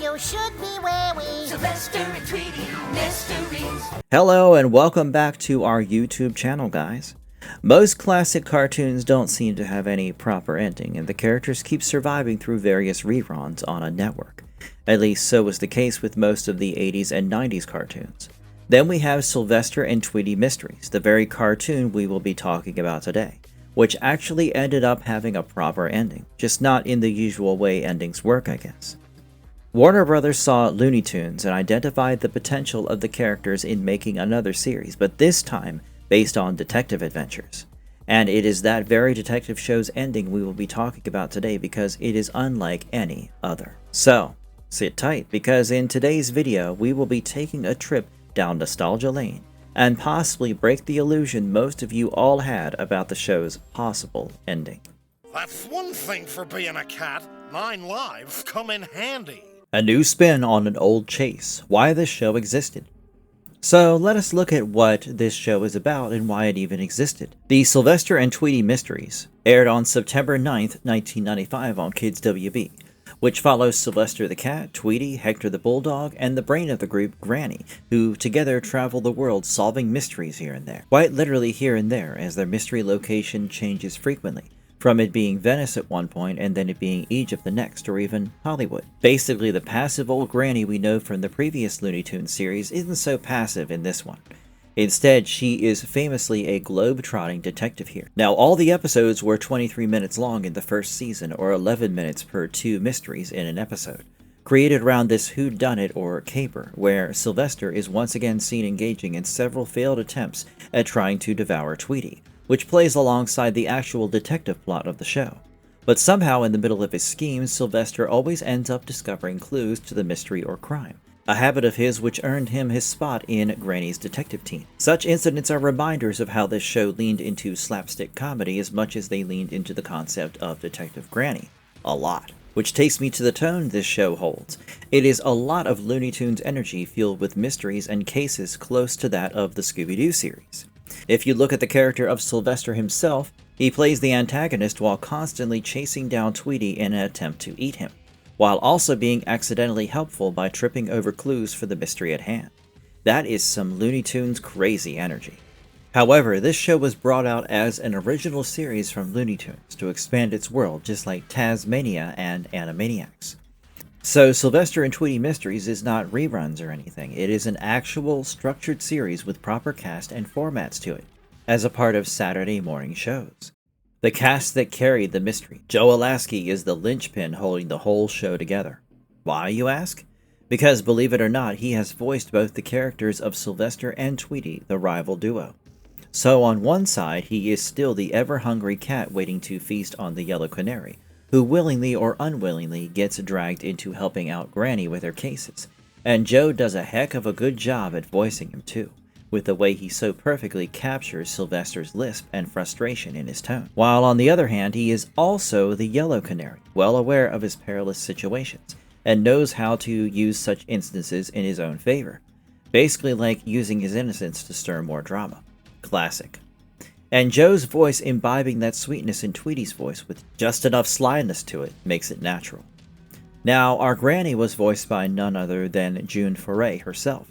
you should be wary. Sylvester and Tweety Mysteries. Hello and welcome back to our YouTube channel, guys. Most classic cartoons don't seem to have any proper ending, and the characters keep surviving through various reruns on a network. At least so was the case with most of the 80s and 90s cartoons. Then we have Sylvester and Tweety Mysteries, the very cartoon we will be talking about today, which actually ended up having a proper ending, just not in the usual way endings work, I guess. Warner Brothers saw Looney Tunes and identified the potential of the characters in making another series, but this time based on detective adventures. And it is that very detective show's ending we will be talking about today because it is unlike any other. So, sit tight, because in today's video we will be taking a trip down nostalgia lane and possibly break the illusion most of you all had about the show's possible ending. That's one thing for being a cat. 9 lives come in handy. A new spin on an old chase, why this show existed. So let us look at what this show is about and why it even existed. The Sylvester and Tweety Mysteries aired on September 9th, 1995 on Kids WB, which follows Sylvester the cat, Tweety, Hector the bulldog, and the brain of the group, Granny, who together travel the world solving mysteries here and there. Quite literally here and there, as their mystery location changes frequently, from it being Venice at one point and then it being Egypt the next, or even Hollywood. Basically, the passive old Granny we know from the previous Looney Tunes series isn't so passive in this one. Instead, she is famously a globe-trotting detective here. Now, all the episodes were 23 minutes long in the first season, or 11 minutes per 2 mysteries in an episode, created around this whodunit or caper, where Sylvester is once again seen engaging in several failed attempts at trying to devour Tweety, which plays alongside the actual detective plot of the show. But somehow in the middle of his schemes, Sylvester always ends up discovering clues to the mystery or crime, a habit of his which earned him his spot in Granny's detective team. Such incidents are reminders of how this show leaned into slapstick comedy as much as they leaned into the concept of Detective Granny. A lot. Which takes me to the tone this show holds. It is a lot of Looney Tunes energy fueled with mysteries and cases close to that of the Scooby-Doo series. If you look at the character of Sylvester himself, he plays the antagonist while constantly chasing down Tweety in an attempt to eat him, while also being accidentally helpful by tripping over clues for the mystery at hand. That is some Looney Tunes crazy energy. However, this show was brought out as an original series from Looney Tunes to expand its world, just like Tasmania and Animaniacs. So Sylvester and Tweety Mysteries is not reruns or anything. It is an actual structured series with proper cast and formats to it, as a part of Saturday morning shows. The cast that carried the mystery. Joe Alaskey is the linchpin holding the whole show together. Why, you ask? Because, believe it or not, he has voiced both the characters of Sylvester and Tweety, the rival duo. So on one side, he is still the ever-hungry cat waiting to feast on the yellow canary, who willingly or unwillingly gets dragged into helping out Granny with her cases. And Joe does a heck of a good job at voicing him too, with the way he so perfectly captures Sylvester's lisp and frustration in his tone. While on the other hand, he is also the yellow canary, well aware of his perilous situations, and knows how to use such instances in his own favor. Basically like using his innocence to stir more drama. Classic. And Joe's voice imbibing that sweetness in Tweety's voice with just enough slyness to it makes it natural. Now, our Granny was voiced by none other than June Foray herself.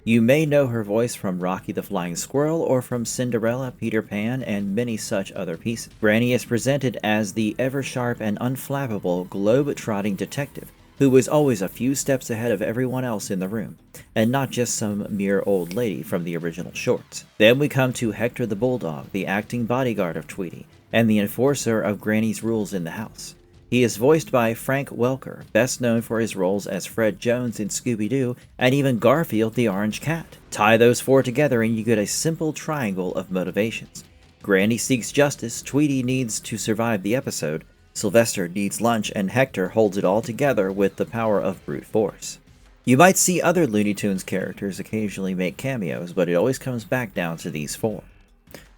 You may know her voice from Rocky the Flying Squirrel or from Cinderella, Peter Pan, and many such other pieces. Granny is presented as the ever-sharp and unflappable globe-trotting detective who is always a few steps ahead of everyone else in the room, and not just some mere old lady from the original shorts. Then we come to Hector the bulldog, the acting bodyguard of Tweety, and the enforcer of Granny's rules in the house. He is voiced by Frank Welker, best known for his roles as Fred Jones in Scooby-Doo, and even Garfield the Orange Cat. Tie those four together and you get a simple triangle of motivations. Granny seeks justice, Tweety needs to survive the episode, Sylvester needs lunch, and Hector holds it all together with the power of brute force. You might see other Looney Tunes characters occasionally make cameos, but it always comes back down to these four.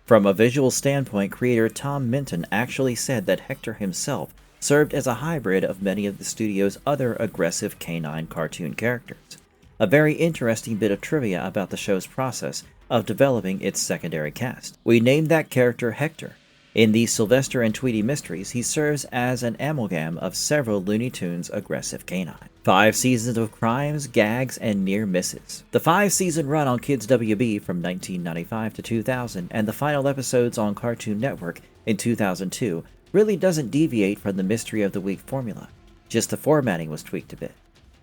From a visual standpoint, creator Tom Minton actually said that Hector himself served as a hybrid of many of the studio's other aggressive canine cartoon characters. A very interesting bit of trivia about the show's process of developing its secondary cast. We named that character Hector, In the Sylvester and Tweety Mysteries, he serves as an amalgam of several Looney Tunes aggressive canine. 5 seasons of crimes, gags, and near misses. The 5-season run on Kids WB from 1995 to 2000 and the final episodes on Cartoon Network in 2002 really doesn't deviate from the Mystery of the Week formula, just the formatting was tweaked a bit.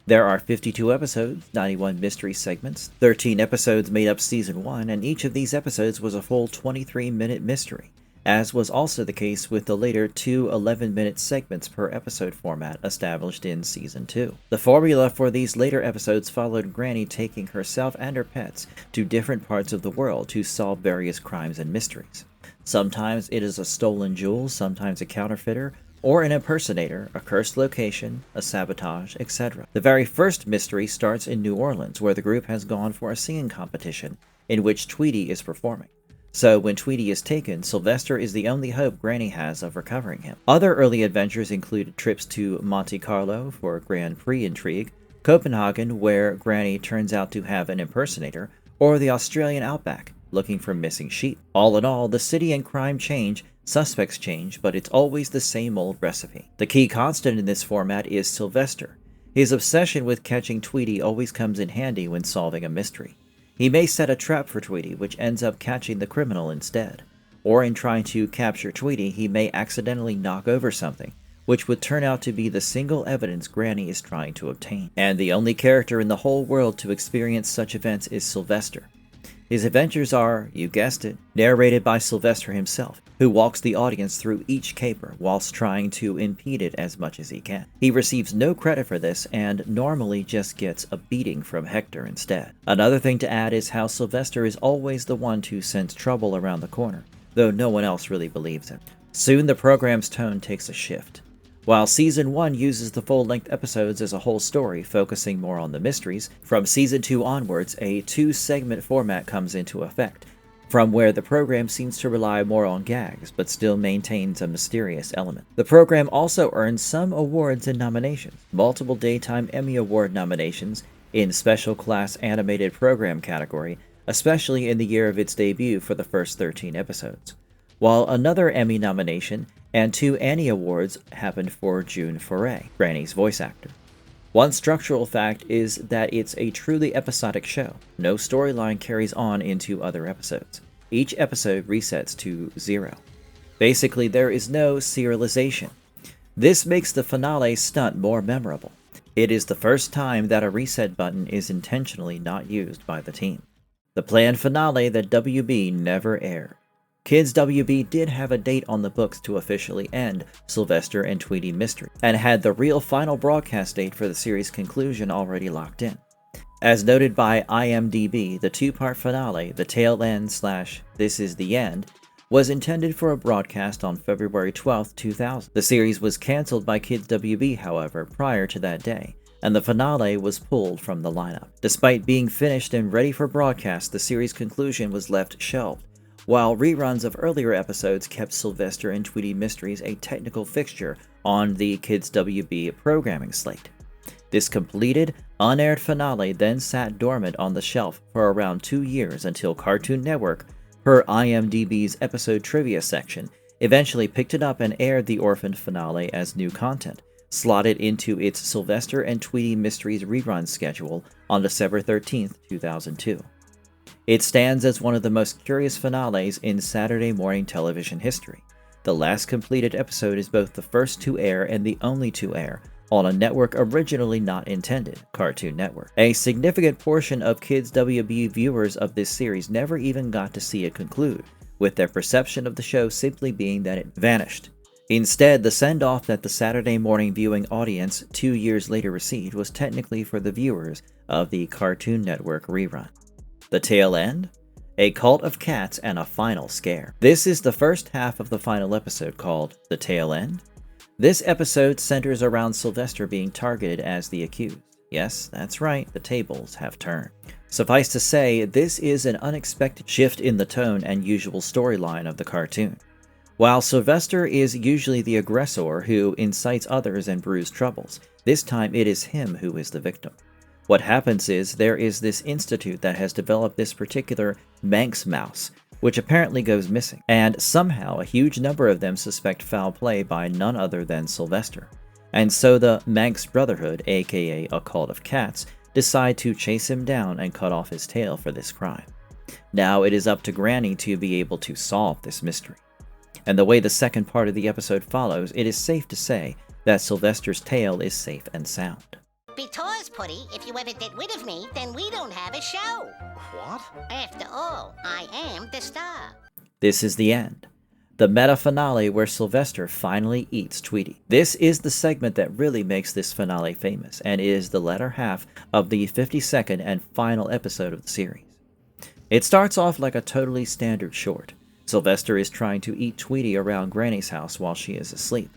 There are 52 episodes, 91 mystery segments, 13 episodes made up Season 1, and each of these episodes was a full 23-minute mystery, as was also the case with the later 2 11-minute segments per episode format established in Season 2. The formula for these later episodes followed Granny taking herself and her pets to different parts of the world to solve various crimes and mysteries. Sometimes it is a stolen jewel, sometimes a counterfeiter, or an impersonator, a cursed location, a sabotage, etc. The very first mystery starts in New Orleans, where the group has gone for a singing competition in which Tweety is performing. So when Tweety is taken, Sylvester is the only hope Granny has of recovering him. Other early adventures included trips to Monte Carlo for Grand Prix intrigue, Copenhagen, where Granny turns out to have an impersonator, or the Australian outback, looking for missing sheep. All in all, the city and crime change, suspects change, but it's always the same old recipe. The key constant in this format is Sylvester. His obsession with catching Tweety always comes in handy when solving a mystery. He may set a trap for Tweety, which ends up catching the criminal instead. Or in trying to capture Tweety, he may accidentally knock over something, which would turn out to be the single evidence Granny is trying to obtain. And the only character in the whole world to experience such events is Sylvester. His adventures are, you guessed it, narrated by Sylvester himself, who walks the audience through each caper whilst trying to impede it as much as he can. He receives no credit for this and normally just gets a beating from Hector instead. Another thing to add is how Sylvester is always the one to sense trouble around the corner, though no one else really believes him. Soon the program's tone takes a shift. While Season 1 uses the full-length episodes as a whole story, focusing more on the mysteries, from Season 2 onwards, a 2-segment format comes into effect, from where the program seems to rely more on gags, but still maintains a mysterious element. The program also earned some awards and nominations, multiple Daytime Emmy Award nominations in Special Class Animated Program category, especially in the year of its debut for the first 13 episodes, while another Emmy nomination and 2 Annie Awards happened for June Foray, Granny's voice actor. One structural fact is that it's a truly episodic show. No storyline carries on into other episodes. Each episode resets to 0. Basically, there is no serialization. This makes the finale stunt more memorable. It is the first time that a reset button is intentionally not used by the team. The planned finale that WB never aired. Kids WB did have a date on the books to officially end Sylvester and Tweety Mysteries, and had the real final broadcast date for the series' conclusion already locked in. As noted by IMDb, the 2-part finale, The Tail End / This Is the End, was intended for a broadcast on February 12, 2000. The series was cancelled by Kids WB, however, prior to that day, and the finale was pulled from the lineup. Despite being finished and ready for broadcast, the series' conclusion was left shelved, while reruns of earlier episodes kept Sylvester and Tweety Mysteries a technical fixture on the Kids WB programming slate. This completed, unaired finale then sat dormant on the shelf for around 2 years until Cartoon Network, per IMDb's episode trivia section, eventually picked it up and aired the orphaned finale as new content, slotted into its Sylvester and Tweety Mysteries rerun schedule on December 13, 2002. It stands as one of the most curious finales in Saturday morning television history. The last completed episode is both the first to air and the only to air on a network originally not intended, Cartoon Network. A significant portion of Kids WB viewers of this series never even got to see it conclude, with their perception of the show simply being that it vanished. Instead, the send-off that the Saturday morning viewing audience 2 years later received was technically for the viewers of the Cartoon Network rerun. The Tail End? A Cult of Cats and a Final Scare. This is the first half of the final episode called The Tail End. This episode centers around Sylvester being targeted as the accused. Yes, that's right, the tables have turned. Suffice to say, this is an unexpected shift in the tone and usual storyline of the cartoon. While Sylvester is usually the aggressor who incites others and brews troubles, this time it is him who is the victim. What happens is there is this institute that has developed this particular Manx mouse which apparently goes missing, and somehow a huge number of them suspect foul play by none other than Sylvester. And so the Manx Brotherhood, aka a cult of cats, decide to chase him down and cut off his tail for this crime. Now it is up to Granny to be able to solve this mystery. And the way the second part of the episode follows, it is safe to say that Sylvester's tail is safe and sound. Because, Putty, if you ever get rid of me, then we don't have a show. What? After all, I am the star. This is the end. The meta finale where Sylvester finally eats Tweety. This is the segment that really makes this finale famous, and is the latter half of the 52nd and final episode of the series. It starts off like a totally standard short. Sylvester is trying to eat Tweety around Granny's house while she is asleep.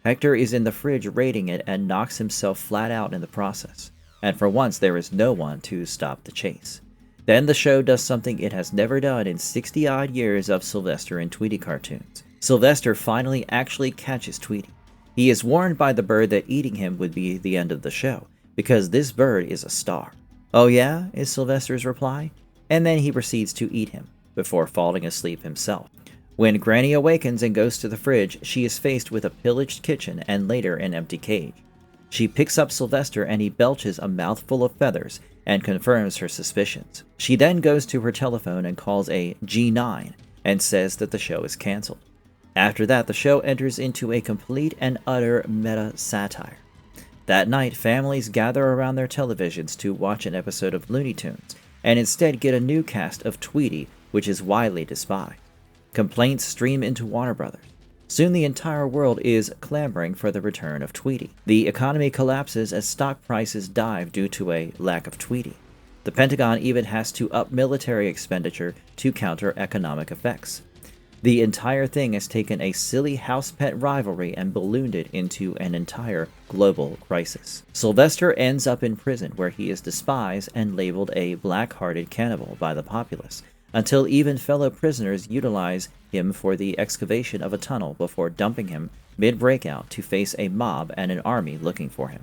Hector is in the fridge raiding it and knocks himself flat out in the process. And for once there is no one to stop the chase. Then the show does something it has never done in 60-odd years of Sylvester and Tweety cartoons. Sylvester finally actually catches Tweety. He is warned by the bird that eating him would be the end of the show, because this bird is a star. "Oh yeah?" is Sylvester's reply, and then he proceeds to eat him, before falling asleep himself. When Granny awakens and goes to the fridge, she is faced with a pillaged kitchen and later an empty cage. She picks up Sylvester and he belches a mouthful of feathers and confirms her suspicions. She then goes to her telephone and calls a G9 and says that the show is cancelled. After that, the show enters into a complete and utter meta satire. That night, families gather around their televisions to watch an episode of Looney Tunes, and instead get a new cast of Tweety, which is widely despised. Complaints stream into Warner Brothers. Soon the entire world is clamoring for the return of Tweety. The economy collapses as stock prices dive due to a lack of Tweety. The Pentagon even has to up military expenditure to counter economic effects. The entire thing has taken a silly house pet rivalry and ballooned it into an entire global crisis. Sylvester ends up in prison where he is despised and labeled a black-hearted cannibal by the populace, until even fellow prisoners utilize him for the excavation of a tunnel before dumping him mid-breakout to face a mob and an army looking for him.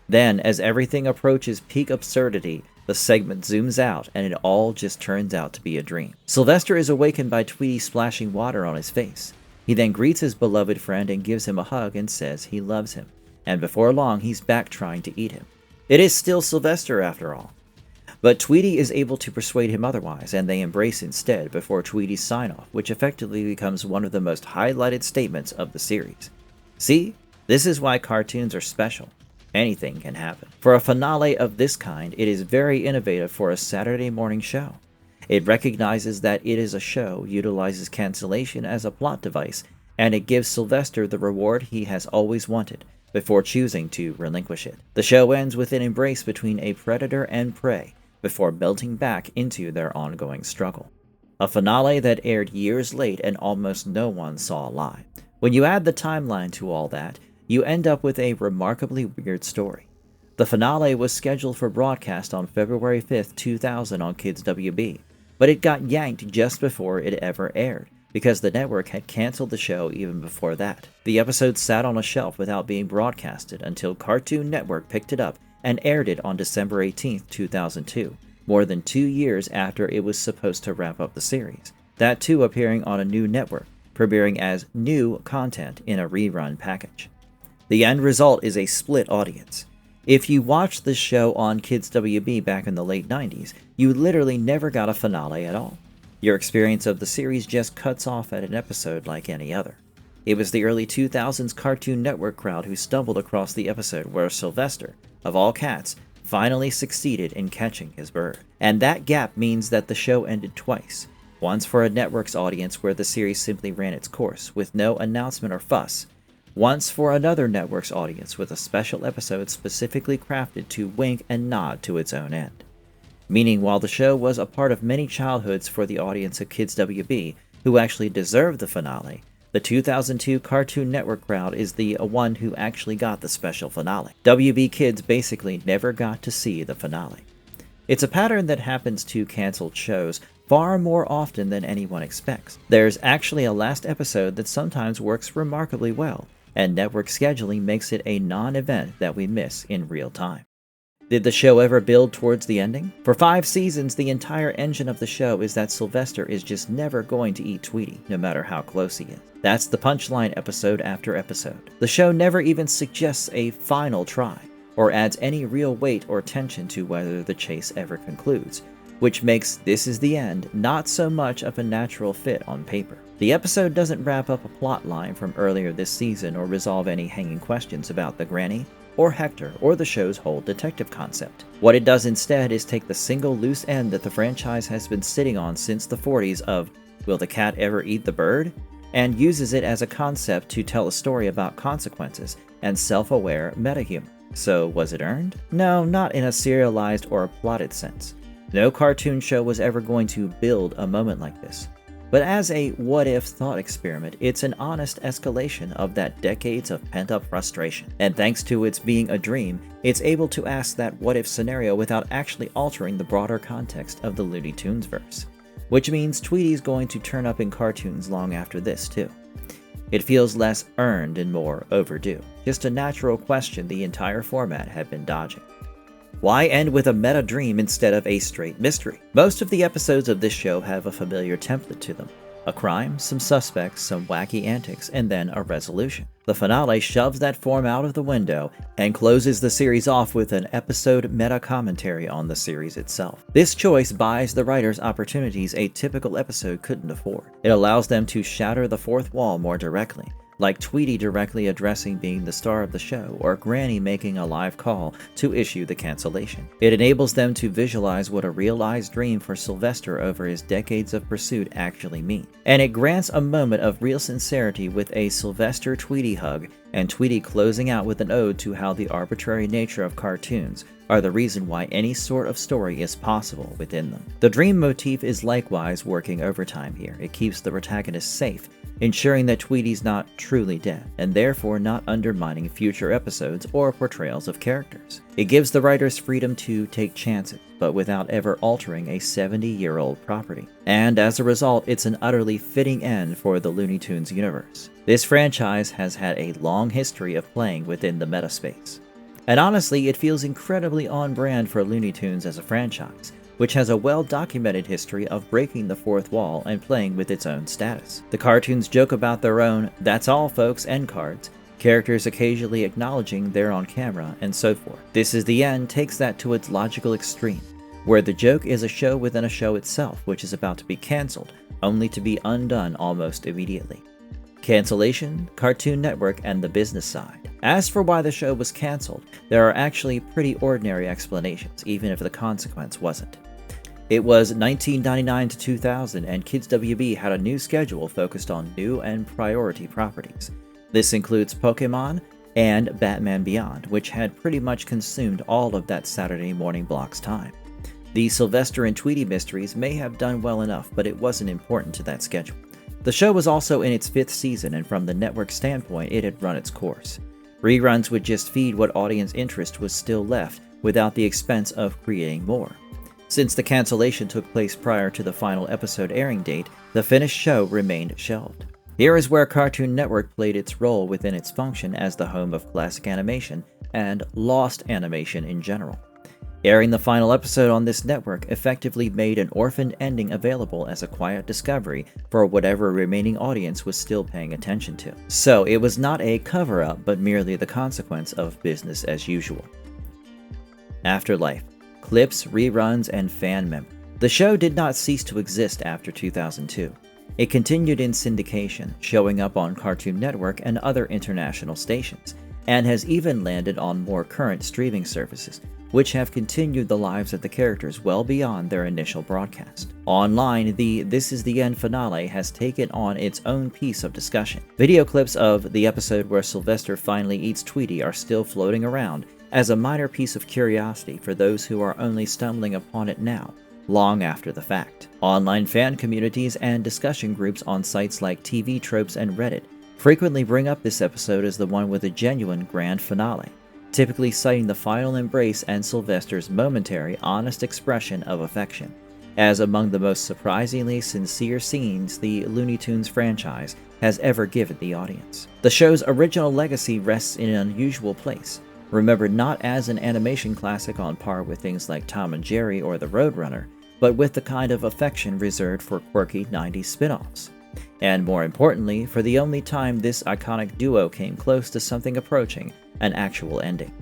Then, as everything approaches peak absurdity, the segment zooms out and it all just turns out to be a dream. Sylvester is awakened by Tweety splashing water on his face. He then greets his beloved friend and gives him a hug and says he loves him, and before long he's back trying to eat him. It is still Sylvester after all. But Tweety is able to persuade him otherwise, and they embrace instead before Tweety's sign-off, which effectively becomes one of the most highlighted statements of the series. See? This is why cartoons are special. Anything can happen. For a finale of this kind, it is very innovative for a Saturday morning show. It recognizes that it is a show, utilizes cancellation as a plot device, and it gives Sylvester the reward he has always wanted, before choosing to relinquish it. The show ends with an embrace between a predator and prey, before melting back into their ongoing struggle. A finale that aired years late and almost no one saw live. When you add the timeline to all that, you end up with a remarkably weird story. The finale was scheduled for broadcast on February 5th, 2000 on Kids WB, but it got yanked just before it ever aired, because the network had canceled the show even before that. The episode sat on a shelf without being broadcasted until Cartoon Network picked it up and aired it on December 18, 2002, more than 2 years after it was supposed to wrap up the series, that too appearing on a new network, premiering as new content in a rerun package. The end result is a split audience. If you watched this show on Kids WB back in the late 90s, you literally never got a finale at all. Your experience of the series just cuts off at an episode like any other. It was the early 2000s Cartoon Network crowd who stumbled across the episode where Sylvester, of all cats, finally succeeded in catching his bird. And that gap means that the show ended twice. Once for a network's audience where the series simply ran its course, with no announcement or fuss. Once for another network's audience with a special episode specifically crafted to wink and nod to its own end. Meaning while the show was a part of many childhoods for the audience of Kids WB, who actually deserved the finale, the 2002 Cartoon Network crowd is the one who actually got the special finale. WB kids basically never got to see the finale. It's a pattern that happens to canceled shows far more often than anyone expects. There's actually a last episode that sometimes works remarkably well, and network scheduling makes it a non-event that we miss in real time. Did the show ever build towards the ending? For 5 seasons, the entire engine of the show is that Sylvester is just never going to eat Tweety, no matter how close he is. That's the punchline episode after episode. The show never even suggests a final try, or adds any real weight or tension to whether the chase ever concludes, which makes This Is the End not so much of a natural fit on paper. The episode doesn't wrap up a plot line from earlier this season or resolve any hanging questions about the granny, or Hector, or the show's whole detective concept. What it does instead is take the single loose end that the franchise has been sitting on since the 40s of, will the cat ever eat the bird? And uses it as a concept to tell a story about consequences and self-aware metahumor. So was it earned? No, not in a serialized or a plotted sense. No cartoon show was ever going to build a moment like this. But as a what-if thought experiment, it's an honest escalation of that decades of pent-up frustration. And thanks to its being a dream, it's able to ask that what-if scenario without actually altering the broader context of the Looney Tunes verse. Which means Tweety's going to turn up in cartoons long after this, too. It feels less earned and more overdue. Just a natural question the entire format had been dodging. Why end with a meta dream instead of a straight mystery? Most of the episodes of this show have a familiar template to them. A crime, some suspects, some wacky antics, and then a resolution. The finale shoves that form out of the window and closes the series off with an episode meta commentary on the series itself. This choice buys the writers opportunities a typical episode couldn't afford. It allows them to shatter the fourth wall more directly, like Tweety directly addressing being the star of the show, or Granny making a live call to issue the cancellation. It enables them to visualize what a realized dream for Sylvester over his decades of pursuit actually means. And it grants a moment of real sincerity with a Sylvester Tweety hug, and Tweety closing out with an ode to how the arbitrary nature of cartoons are the reason why any sort of story is possible within them. The dream motif is likewise working overtime here. It keeps the protagonist safe, ensuring that Tweety's not truly dead, and therefore not undermining future episodes or portrayals of characters. It gives the writers freedom to take chances, but without ever altering a 70-year-old property. And as a result, it's an utterly fitting end for the Looney Tunes universe. This franchise has had a long history of playing within the metaspace. And honestly, it feels incredibly on brand for Looney Tunes as a franchise, which has a well-documented history of breaking the fourth wall and playing with its own status. The cartoons joke about their own "that's all folks" end cards, characters occasionally acknowledging they're on camera, and so forth. This Is the End takes that to its logical extreme, where the joke is a show within a show itself, which is about to be cancelled, only to be undone almost immediately. Cancellation, Cartoon Network, and the business side. As for why the show was cancelled, there are actually pretty ordinary explanations, even if the consequence wasn't. It was 1999 to 2000, and Kids WB had a new schedule focused on new and priority properties. This includes Pokemon and Batman Beyond, which had pretty much consumed all of that Saturday morning block's time. The Sylvester and Tweety Mysteries may have done well enough, but it wasn't important to that schedule. The show was also in its 5th season, and from the network standpoint, it had run its course. Reruns would just feed what audience interest was still left without the expense of creating more. Since the cancellation took place prior to the final episode airing date, the finished show remained shelved. Here is where Cartoon Network played its role within its function as the home of classic animation and lost animation in general. Airing the final episode on this network effectively made an orphaned ending available as a quiet discovery for whatever remaining audience was still paying attention to. So it was not a cover-up, but merely the consequence of business as usual. Afterlife. Clips, reruns, and fan memory. The show did not cease to exist after 2002. It continued in syndication, showing up on Cartoon Network and other international stations, and has even landed on more current streaming services, which have continued the lives of the characters well beyond their initial broadcast. Online, the This Is the End finale has taken on its own piece of discussion. Video clips of the episode where Sylvester finally eats Tweety are still floating around as a minor piece of curiosity for those who are only stumbling upon it now, long after the fact. Online fan communities and discussion groups on sites like TV Tropes and Reddit frequently bring up this episode as the one with a genuine grand finale, typically citing the final embrace and Sylvester's momentary, honest expression of affection, as among the most surprisingly sincere scenes the Looney Tunes franchise has ever given the audience. The show's original legacy rests in an unusual place, remembered not as an animation classic on par with things like Tom and Jerry or The Roadrunner, but with the kind of affection reserved for quirky 90s spin-offs. And more importantly, for the only time this iconic duo came close to something approaching an actual ending.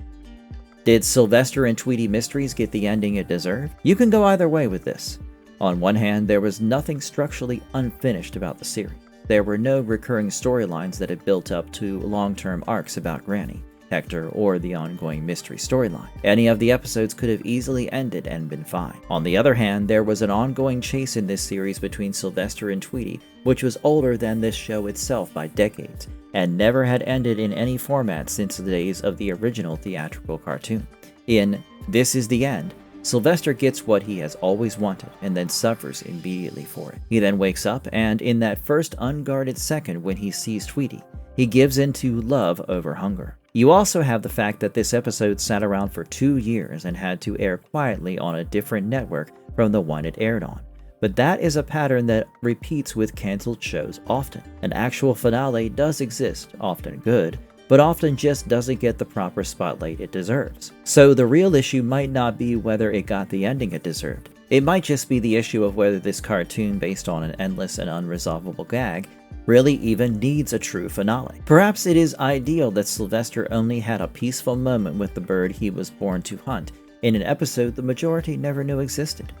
Did Sylvester and Tweety Mysteries get the ending it deserved? You can go either way with this. On one hand, there was nothing structurally unfinished about the series. There were no recurring storylines that had built up to long-term arcs about Granny, Hector, or the ongoing mystery storyline. Any of the episodes could have easily ended and been fine. On the other hand, there was an ongoing chase in this series between Sylvester and Tweety, which was older than this show itself by decades, and never had ended in any format since the days of the original theatrical cartoon. In This Is the End, Sylvester gets what he has always wanted and then suffers immediately for it. He then wakes up, and in that first unguarded second when he sees Tweety, he gives in to love over hunger. You also have the fact that this episode sat around for 2 years and had to air quietly on a different network from the one it aired on. But that is a pattern that repeats with cancelled shows often. An actual finale does exist, often good, but often just doesn't get the proper spotlight it deserves. So the real issue might not be whether it got the ending it deserved. It might just be the issue of whether this cartoon, based on an endless and unresolvable gag, really even needs a true finale. Perhaps it is ideal that Sylvester only had a peaceful moment with the bird he was born to hunt, in an episode the majority never knew existed.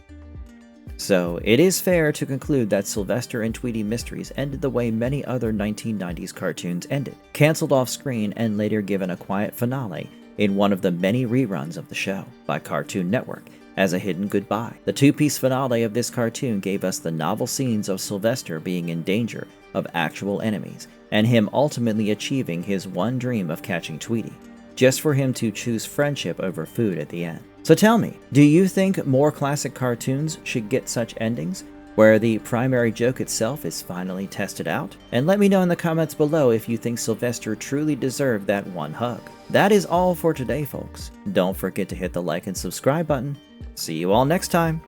So, it is fair to conclude that Sylvester and Tweety Mysteries ended the way many other 1990s cartoons ended, cancelled off screen and later given a quiet finale in one of the many reruns of the show by Cartoon Network as a hidden goodbye. The two-piece finale of this cartoon gave us the novel scenes of Sylvester being in danger of actual enemies, and him ultimately achieving his one dream of catching Tweety, just for him to choose friendship over food at the end. So tell me, do you think more classic cartoons should get such endings, where the primary joke itself is finally tested out? And let me know in the comments below if you think Sylvester truly deserved that one hug. That is all for today, folks. Don't forget to hit the like and subscribe button. See you all next time.